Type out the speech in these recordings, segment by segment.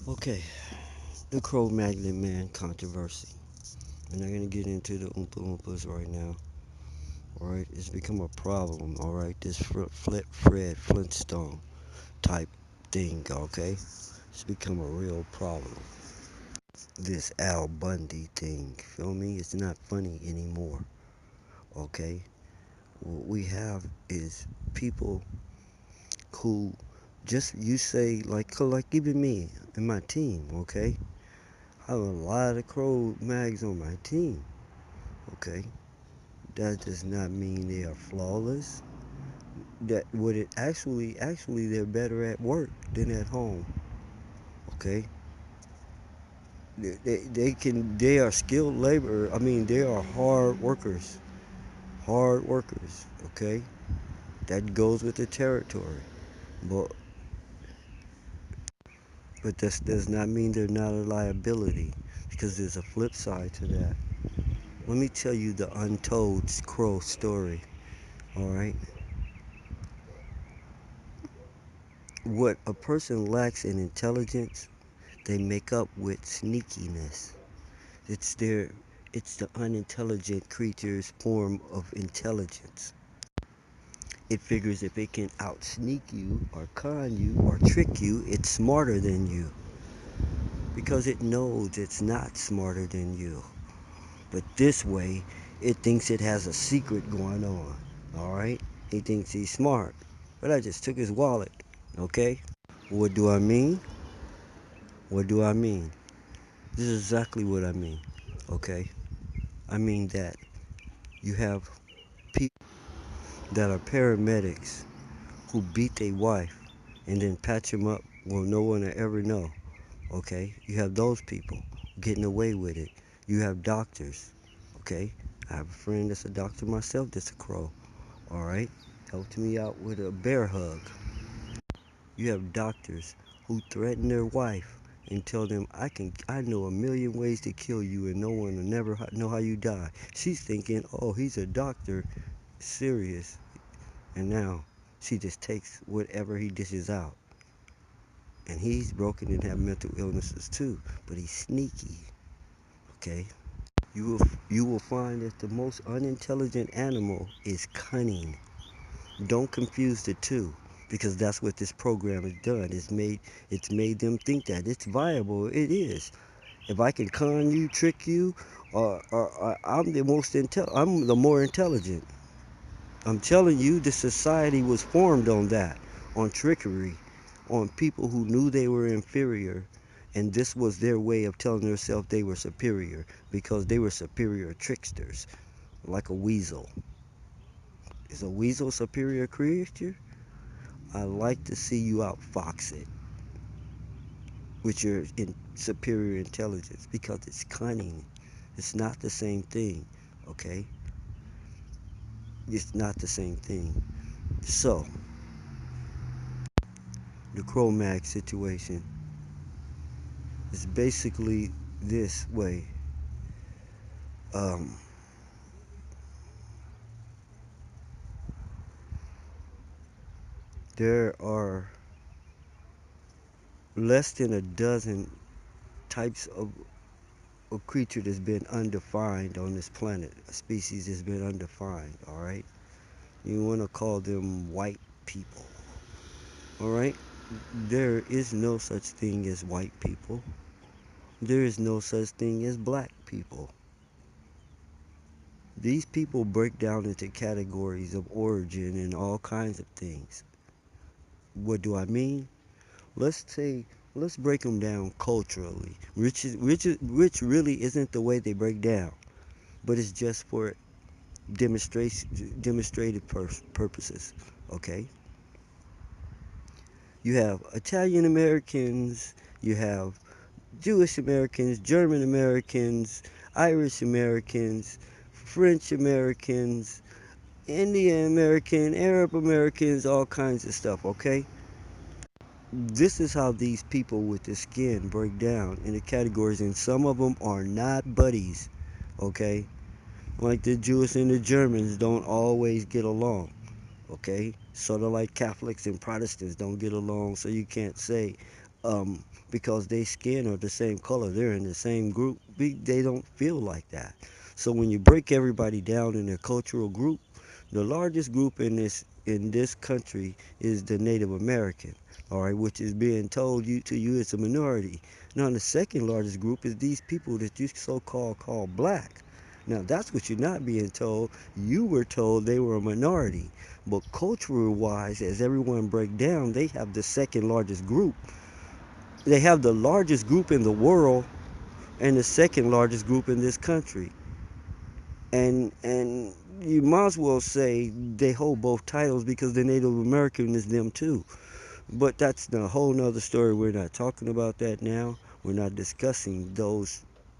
Okay, the Cro-Magnon man controversy. We're not gonna get into the Oompa Loompas right now. Alright, it's become a problem. Alright, this Fred Flintstone type thing. Okay, it's become a real problem. This Al Bundy thing. Feel me? It's not funny anymore. Okay, what we have is people who just you say like even me and my team. Okay, I have a lot of Crow mags on my team. Okay, that does not mean they are flawless. That would it actually they're better at work than at home. Okay, they are skilled labor. I mean they are hard workers. Hard workers. Okay, that goes with the territory. But this does not mean they're not a liability because there's a flip side to that. Let me tell you the untold Crow story. All right, what a person lacks in intelligence, they make up with sneakiness. It's their it's the unintelligent creature's form of intelligence. It figures if it can outsneak you or con you or trick you, it's smarter than you because it knows it's not smarter than you. But this way, it thinks it has a secret going on. All right? He thinks he's smart. But I just took his wallet. Okay? What do I mean? What do I mean? This is exactly what I mean. Okay? I mean that you have people that are paramedics who beat their wife and then patch them up where no one will ever know. Okay? You have those people getting away with it. You have doctors. Okay? I have a friend that's a doctor myself that's a crow. All right? Helped me out with a bear hug. You have doctors who threaten their wife and tell them, I know a million ways to kill you and no one will never know how you die. She's thinking, oh, he's a doctor, serious. And now she just takes whatever he dishes out. And he's broken and have mental illnesses too, but he's sneaky. Okay? You will find that the most unintelligent animal is cunning. Don't confuse the two because that's what this program has done. It's made them think that it's viable. It is. If I can con you, trick you, or I'm the more intelligent. I'm telling you, the society was formed on that, on trickery, on people who knew they were inferior, and this was their way of telling themselves they were superior because they were superior tricksters, like a weasel. Is a weasel a superior creature? I like to see you outfox it with your superior intelligence because it's cunning. It's not the same thing, okay? It's not the same thing. So, the Cro-Mag situation is basically this way. Um, there are less than a dozen types of a creature that's been undefined on this planet. A species that's been undefined, all right? You want to call them white people, all right? There is no such thing as white people. There is no such thing as black people. These people break down into categories of origin and all kinds of things. What do I mean? Let's say, let's break them down culturally. Rich really isn't the way they break down, but it's just for demonstrative purposes. Okay, you have Italian Americans, you have Jewish Americans, German Americans, Irish Americans, French Americans, Indian American, Arab Americans, all kinds of stuff, okay? This is how these people with the skin break down into categories, and some of them are not buddies, okay? Like the Jews and the Germans don't always get along, okay? Sort of like Catholics and Protestants don't get along, so you can't say because they skin are the same color, they're in the same group. They don't feel like that. So when you break everybody down in a cultural group, the largest group in this country is the Native American, all right, which is being told you it's a minority. Now the second largest group is these people that you so-called call black. Now that's what you're not being told. You were told they were a minority. But cultural wise, as everyone break down, they have the second largest group. They have the largest group in the world and the second largest group in this country. And you might as well say they hold both titles because the Native American is them too. But that's a whole nother story. We're not talking about that now. We're not discussing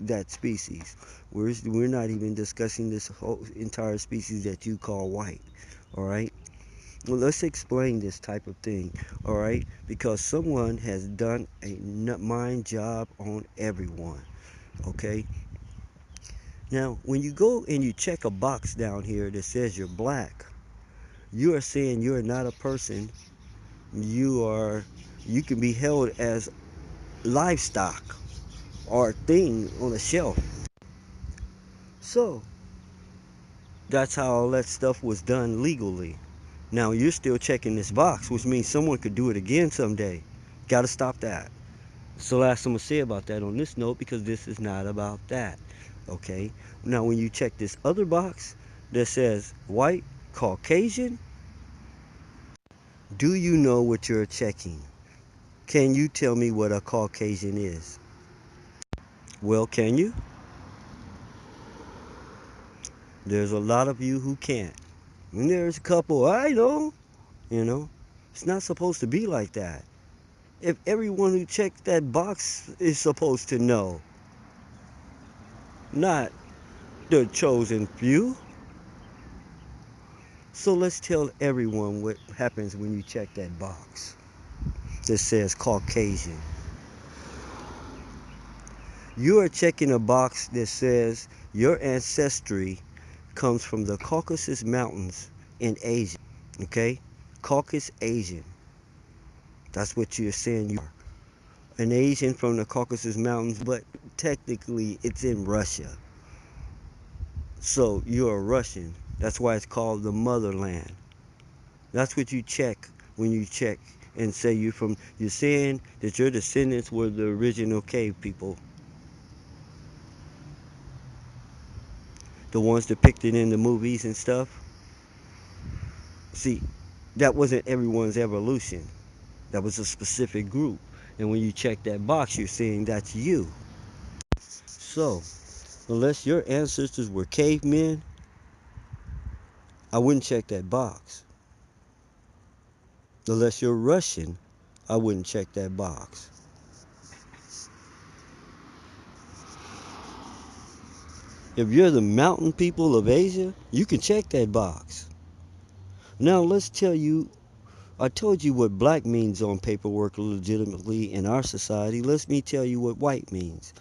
that species. We're not even discussing this whole entire species that you call white. All right. Well, let's explain this type of thing. All right, because someone has done a mind job on everyone. Okay. Now, when you go and you check a box down here that says you're black, you are saying you're not a person. You are you can be held as livestock or a thing on a shelf. So that's how all that stuff was done legally. Now you're still checking this box, which means someone could do it again someday. Got to stop that. So last I'm gonna say about that on this note, because this is not about that. Okay. Now when you check this other box that says white, Caucasian, do you know what you're checking? Can you tell me what a Caucasian is? Well, can you? There's a lot of you who can't. And there's a couple I know, you know. It's not supposed to be like that. If everyone who checks that box is supposed to know, not the chosen few. So let's tell everyone what happens when you check that box that says Caucasian. You are checking a box that says your ancestry comes from the Caucasus Mountains in Asia. Okay? Caucasus Asian. That's what you're saying you are. An Asian from the Caucasus Mountains, but technically it's in Russia. So you're a Russian. That's why it's called the motherland. That's what you check when you check and say you're saying that your descendants were the original cave people. The ones depicted in the movies and stuff. See, that wasn't everyone's evolution. That was a specific group. And when you check that box, you're saying that's you. So, unless your ancestors were cavemen, I wouldn't check that box. Unless you're Russian, I wouldn't check that box. If you're the mountain people of Asia, you can check that box. Now let's tell you, I told you what black means on paperwork legitimately in our society. Let me tell you what white means.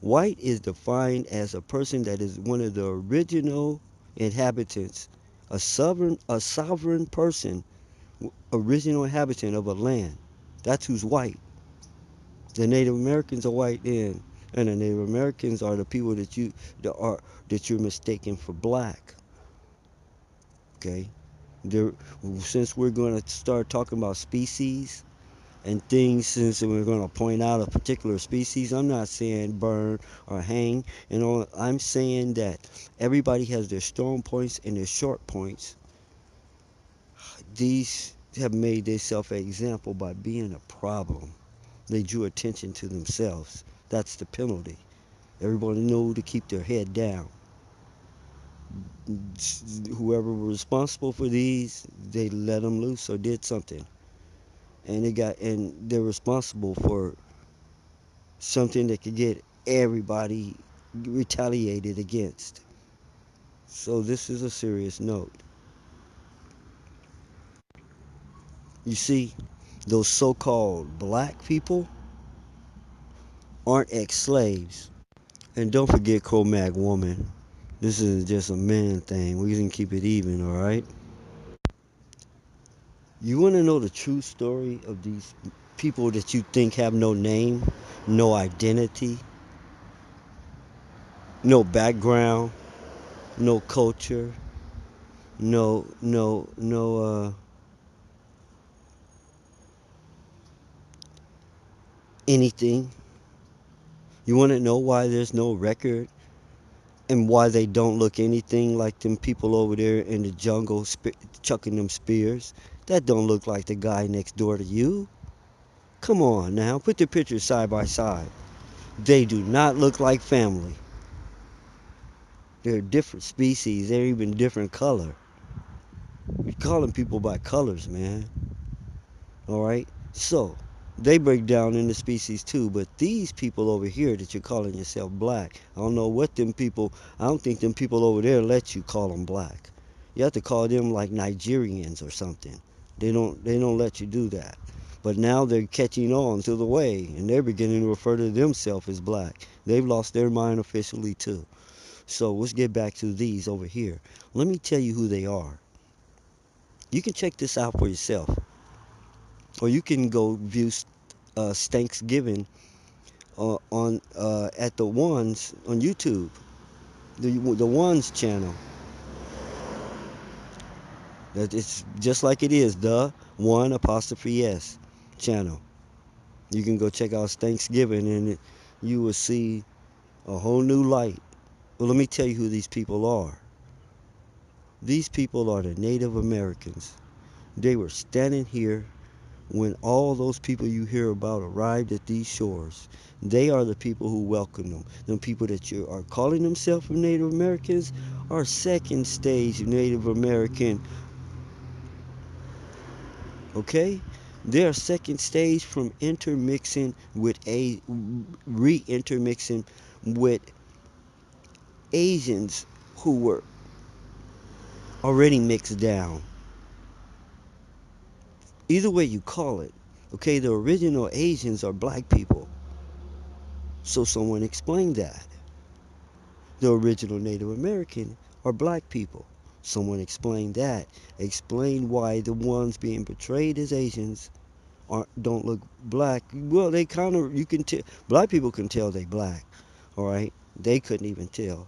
White is defined as a person that is one of the original inhabitants, a sovereign person, original inhabitant of a land. That's who's white. The Native Americans are white then, and the Native Americans are the people that you're mistaken for black. Okay, there. Since we're going to start talking about species and things, since we're going to point out a particular species, I'm not saying burn or hang. I'm saying that everybody has their strong points and their short points. These have made themselves an example by being a problem. They drew attention to themselves. That's the penalty. Everybody knew to keep their head down. Whoever was responsible for these, they let them loose or did something, and they're responsible for something that could get everybody retaliated against. So this is a serious note. You see, those so-called black people aren't ex-slaves. And don't forget Cro-Mag woman. This is just a man thing. We can keep it even, all right? You want to know the true story of these people that you think have no name, no identity, no background, no culture, no anything. You want to know why there's no record and why they don't look anything like them people over there in the jungle chucking them spears? That don't look like the guy next door to you. Come on now, put the pictures side by side. They do not look like family. They're different species. They're even different color. You're calling people by colors, man. All right. So they break down into species too. But these people over here that you're calling yourself black, I don't know what them people. I don't think them people over there let you call them black. You have to call them like Nigerians or something. They don't let you do that. But now they're catching on to the way, and they're beginning to refer to themselves as black. They've lost their mind officially too. So let's get back to these over here. Let me tell you who they are. You can check this out for yourself, or you can go view Thanksgiving on at the ones on YouTube, the ones channel. That it's just like it is the one apostrophe s channel. You can go check out Thanksgiving, and you will see a whole new light. Well, let me tell you who these people are. These people are the Native Americans. They were standing here when all those people you hear about arrived at these shores. They are the people who welcomed them. The people that you are calling themselves Native Americans are second stage Native American. Okay? They are second stage from intermixing with re-intermixing with Asians who were already mixed down. Either way you call it, okay, the original Asians are black people. So someone explained that. The original Native American are black people. Someone explained that. Explain why the ones being portrayed as Asians don't look black. Well, they kind of, you can tell, black people can tell they black. All right, they couldn't even tell.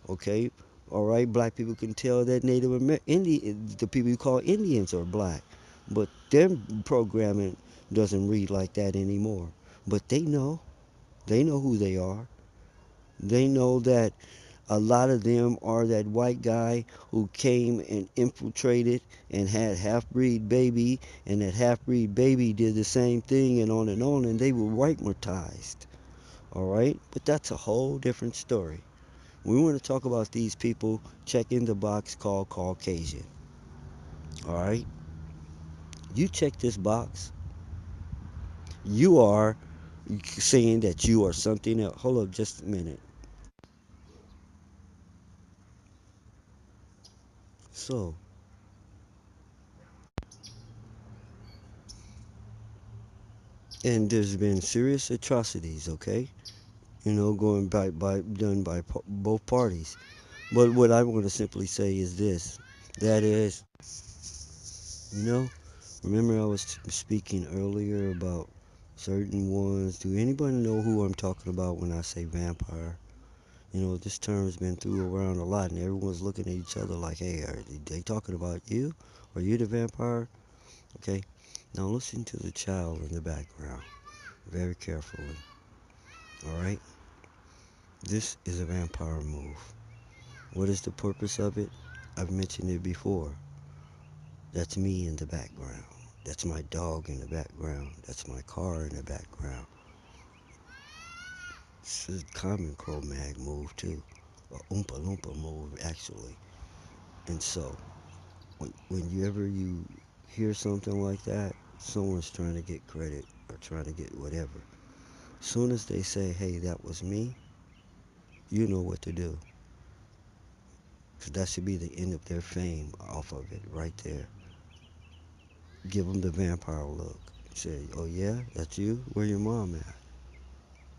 Okay, all right, black people can tell that Native Indian, the people you call Indians are black, but their programming doesn't read like that anymore. But they know who they are. They know that a lot of them are that white guy who came and infiltrated and had half-breed baby, and that half-breed baby did the same thing, and on, and they were whitematized. All right, but that's a whole different story. We want to talk about these people. Check in the box called Caucasian. All right, you check this box. You are saying that you are something else. Hold up, just a minute. So, and there's been serious atrocities. Okay, going by done by both parties. But what I want to simply say is this: that is, you know, remember I was speaking earlier about certain ones. Do anybody know who I'm talking about when I say vampire? This term's been through around a lot, and everyone's looking at each other like, "Hey, are they talking about you? Are you the vampire?" Okay. Now listen to the child in the background very carefully. All right. This is a vampire move. What is the purpose of it? I've mentioned it before. That's me in the background. That's my dog in the background. That's my car in the background. It's a common Cro-Mag move too. A Oompa Loompa move actually. And so whenever you hear something like that, someone's trying to get credit or trying to get whatever. As soon as they say, hey, that was me, you know what to do. Because that should be the end of their fame off of it right there. Give them the vampire look. Say, oh yeah, that's you? Where your mom at?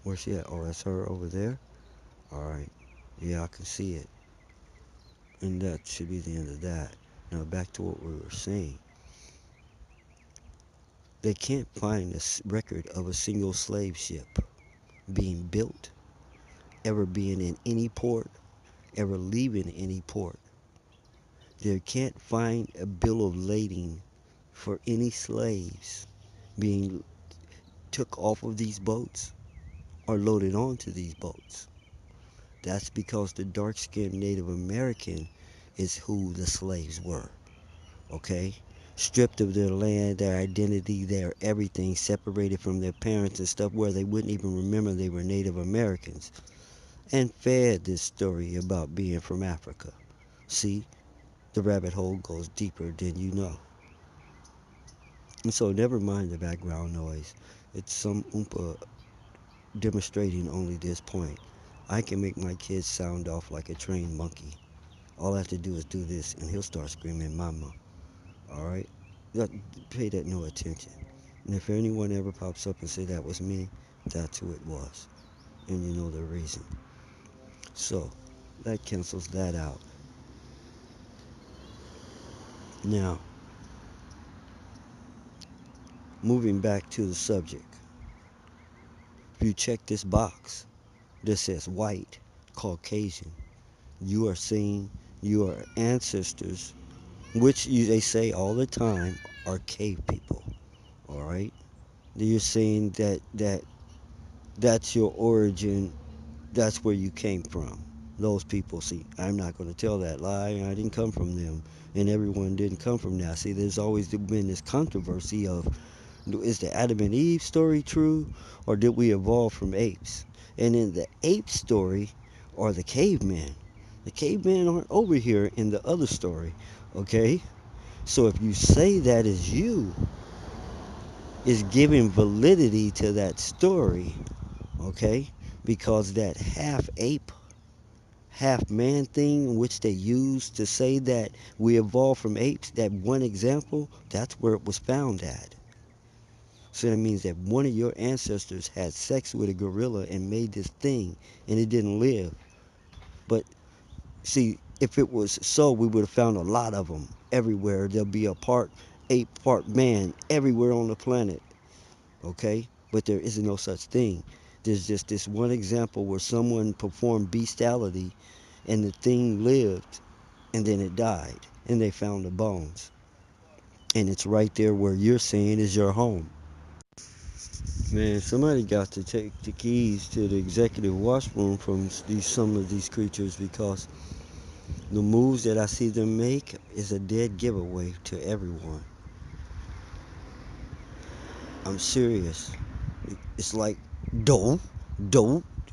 Where's she at? Oh, that's her over there? Alright. Yeah, I can see it. And that should be the end of that. Now back to what we were saying. They can't find a record of a single slave ship being built, ever being in any port, ever leaving any port. They can't find a bill of lading for any slaves being took off of these boats or loaded onto these boats. That's because the dark-skinned Native American is who the slaves were, okay? Stripped of their land, their identity, their everything, separated from their parents and stuff where they wouldn't even remember they were Native Americans, and fed this story about being from Africa. See, the rabbit hole goes deeper than you know. And so never mind the background noise. It's some oompa demonstrating only this point. I can make my kids sound off like a trained monkey. All I have to do is do this and he'll start screaming mama. Alright? Pay that no attention. And if anyone ever pops up and say that was me, that's who it was. And you know the reason. So that cancels that out. Now, moving back to the subject. If you check this box that says white, Caucasian, you are seeing your ancestors, which they say all the time are cave people. All right, you're saying that's your origin. That's where you came from. Those people. See, I'm not going to tell that lie. I didn't come from them, and everyone didn't come from that. See, there's always been this controversy of, is the Adam and Eve story true, or did we evolve from apes? And in the ape story, or the cavemen, the cavemen aren't over here in the other story, okay? So if you say that is you, is giving validity to that story, okay? Because that half ape, half man thing, which they use to say that we evolved from apes, that one example, that's where it was found at. So that means that one of your ancestors had sex with a gorilla and made this thing and it didn't live. But see, if it was so, we would have found a lot of them everywhere. There'll be a part ape, part man everywhere on the planet. Okay? But there is no such thing. There's just this one example where someone performed bestiality and the thing lived and then it died and they found the bones. And it's right there where you're saying is your home. Man, somebody got to take the keys to the executive washroom from some of these creatures because the moves that I see them make is a dead giveaway to everyone. I'm serious. It's like don't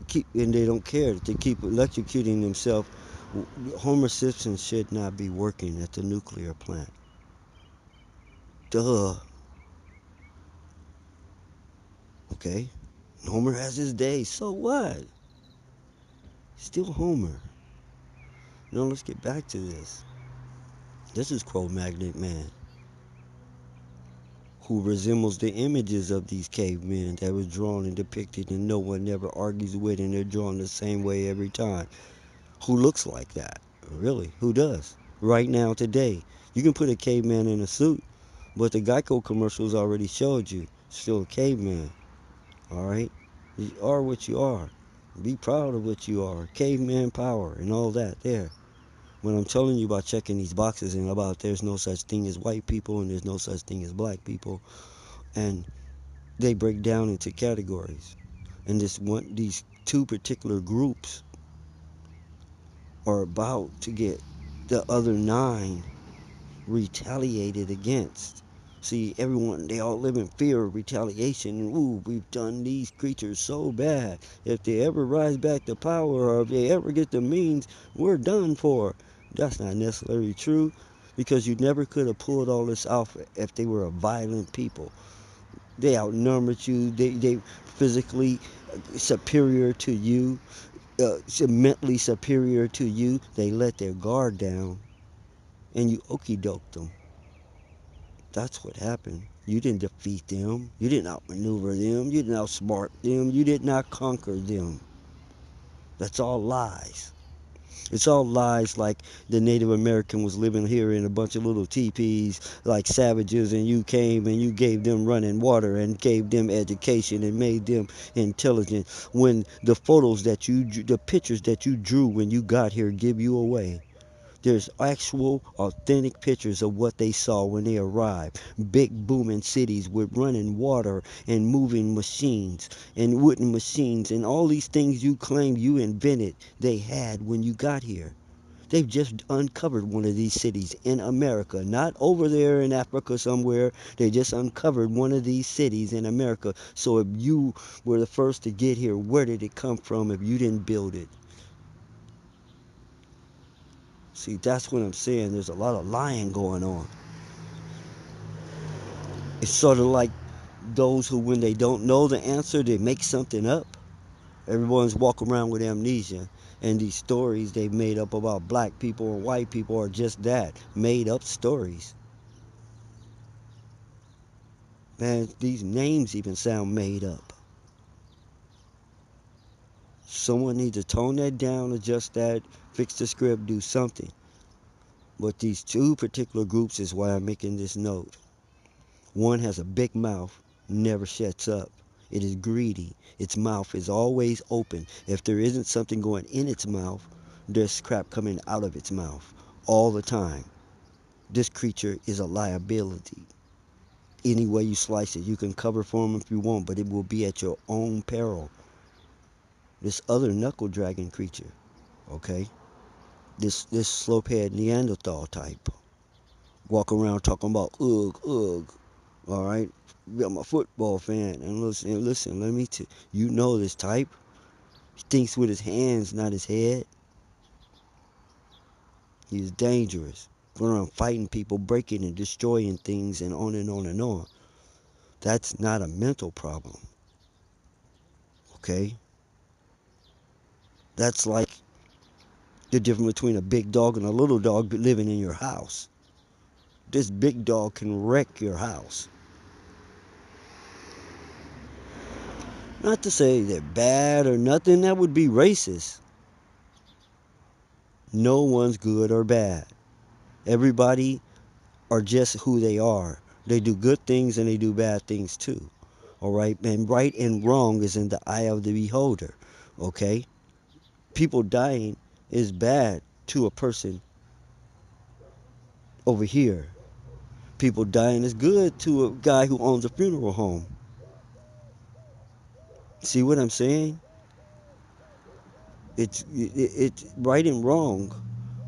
keep, and they don't care. They keep electrocuting themselves. Homer Simpson should not be working at the nuclear plant. Duh. Okay. Homer has his day. So what? Still Homer. Now let's get back to this. This is Cro-Magnon Man, who resembles the images of these cavemen that was drawn and depicted and no one ever argues with, and they're drawn the same way every time. Who looks like that? Really? Who does? Right now, today. You can put a caveman in a suit, but the Geico commercials already showed you. Still a caveman. Alright? You are what you are. Be proud of what you are. Caveman power and all that there. When I'm telling you about checking these boxes and about there's no such thing as white people and there's no such thing as black people, and they break down into categories, and these two particular groups are about to get the other 9 retaliated against. See, everyone, they all live in fear of retaliation. Ooh, we've done these creatures so bad. If they ever rise back to power or if they ever get the means, we're done for. That's not necessarily true, because you never could have pulled all this off if they were a violent people. They outnumbered you. They physically superior to you, mentally superior to you. They let their guard down, and you okey doked them. That's what happened. You didn't defeat them. You didn't outmaneuver them. You didn't outsmart them. You did not conquer them. That's all lies. It's all lies, like the Native American was living here in a bunch of little teepees like savages, and you came and you gave them running water and gave them education and made them intelligent. When the photos that the pictures that you drew when you got here give you away. There's actual, authentic pictures of what they saw when they arrived. Big booming cities with running water and moving machines and wooden machines and all these things you claim you invented, they had when you got here. They've just uncovered one of these cities in America, not over there in Africa somewhere. They just uncovered one of these cities in America. So if you were the first to get here, where did it come from if you didn't build it? See, that's what I'm saying. There's a lot of lying going on. It's sort of like those who, when they don't know the answer, they make something up. Everyone's walking around with amnesia. And these stories they've made up about black people or white people are just that, made up stories. Man, these names even sound made up. Someone needs to tone that down, adjust that, fix the script, do something. But these two particular groups is why I'm making this note. One has a big mouth, never shuts up. It is greedy. Its mouth is always open. If there isn't something going in its mouth, there's crap coming out of its mouth all the time. This creature is a liability. Any way you slice it, you can cover for him if you want, but it will be at your own peril. This other knuckle dragon creature, okay? This slopehead Neanderthal type, walk around talking about ugh, ugh. All right, I'm a football fan, and listen. Let me you know this type. He thinks with his hands, not his head. He's dangerous. Going around fighting people, breaking and destroying things, and on and on and on. That's not a mental problem, okay? That's like the difference between a big dog and a little dog living in your house. This big dog can wreck your house. Not to say they're bad or nothing, that would be racist. No one's good or bad. Everybody are just who they are. They do good things and they do bad things too. All right? And right and wrong is in the eye of the beholder. Okay? People dying is bad to a person over here. People dying is good to a guy who owns a funeral home. See what I'm saying? It's right and wrong.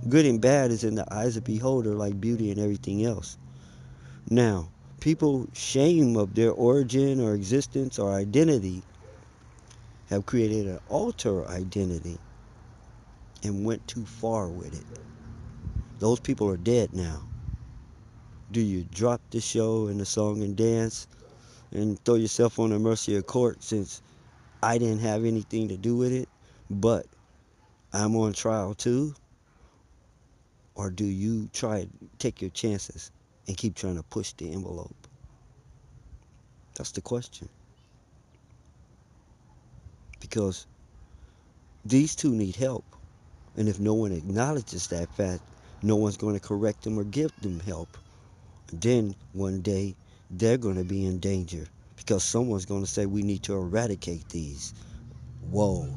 Good and bad is in the eyes of the beholder, like beauty and everything else. Now, people shame of their origin or existence or identity have created an alter identity and went too far with it. Those people are dead now. Do you drop the show and the song and dance and throw yourself on the mercy of court since I didn't have anything to do with it, but I'm on trial too? Or do you try to take your chances and keep trying to push the envelope? That's the question. Because these two need help. And if no one acknowledges that fact, no one's going to correct them or give them help. Then one day they're going to be in danger because someone's going to say we need to eradicate these. Whoa,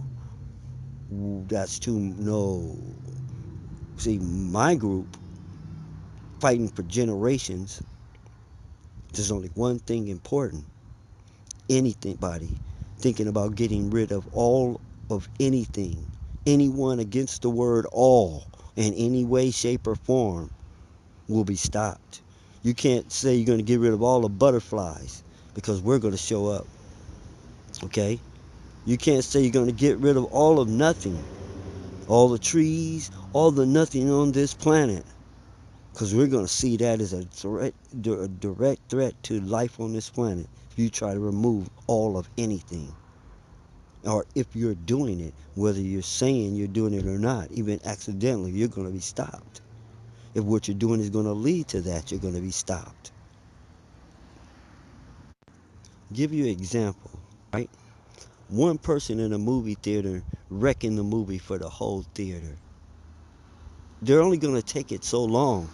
that's too, no. See, my group, fighting for generations, there's only one thing important. Anybody thinking about getting rid of all of anything, anyone against the word all in any way, shape, or form will be stopped. You can't say you're going to get rid of all the butterflies because we're going to show up. Okay? You can't say you're going to get rid of all of nothing, all the trees, all the nothing on this planet, because we're going to see that as a direct threat to life on this planet if you try to remove all of anything. Or if you're doing it, whether you're saying you're doing it or not, even accidentally, you're going to be stopped. If what you're doing is going to lead to that, you're going to be stopped. Give you an example, right? One person in a movie theater wrecking the movie for the whole theater. they're only going to take it so long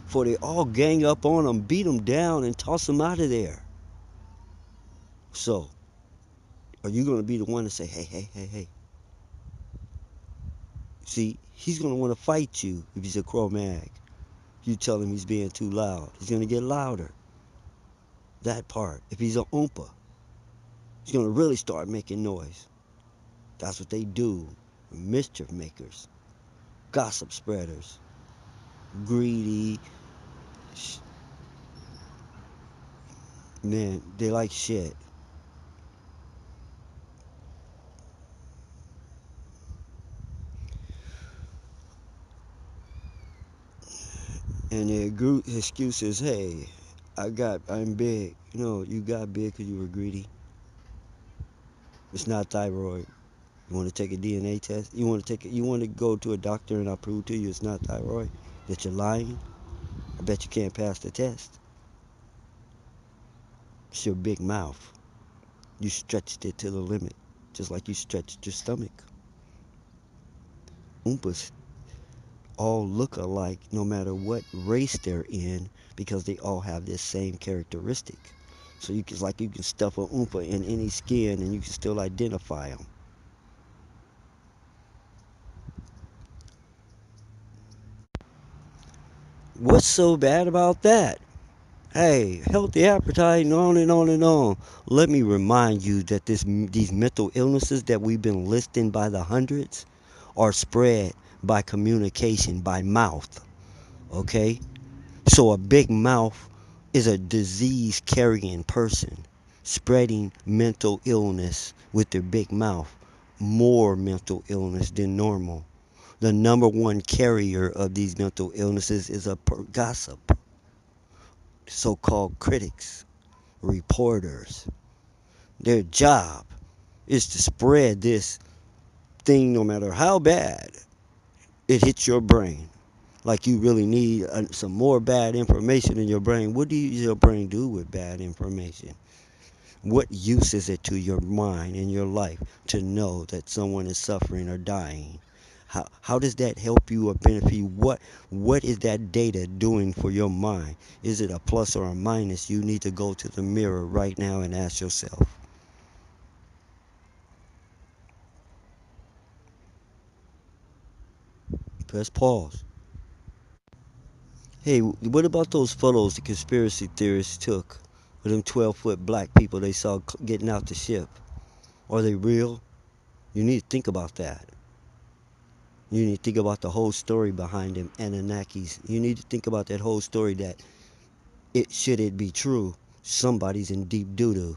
before they all gang up on them, beat them down, and toss them out of there. So, are you going to be the one to say, hey, hey, hey, hey? See, he's going to want to fight you if he's a Cro-Mag. You tell him he's being too loud. He's going to get louder. That part. If he's an Oompa, he's going to really start making noise. That's what they do. Mischief makers, gossip spreaders, greedy. Man, they like shit. And their excuse is, hey, I'm big. No, you got big because you were greedy. It's not thyroid. You want to take a DNA test? You want to go to a doctor and I prove to you it's not thyroid? That you're lying? I bet you can't pass the test. It's your big mouth. You stretched it to the limit, just like you stretched your stomach. Oompas all look alike no matter what race they're in because they all have this same characteristic. So you can stuff a Oompa in any skin and you can still identify them. What's so bad about that? Hey, healthy appetite and on and on and on. Let me remind you that these mental illnesses that we've been listing by the hundreds are spread by communication, by mouth. Okay? So a big mouth is a disease carrying person spreading mental illness with their big mouth, more mental illness than normal. The number one carrier of these mental illnesses is a gossip, so called critics, reporters. Their job is to spread this thing no matter how bad it hits your brain. Like you really need some more bad information in your brain. What do your brain do with bad information? What use is it to your mind and your life to know that someone is suffering or dying? How does that help you or benefit you? What is that data doing for your mind? Is it a plus or a minus? You need to go to the mirror right now and ask yourself. Press pause. Hey, what about those photos the conspiracy theorists took of them 12-foot black people they saw getting out the ship? Are they real? You need to think about that. You need to think about the whole story behind them Anunnakis. You need to think about that whole story that should it be true, somebody's in deep doo-doo.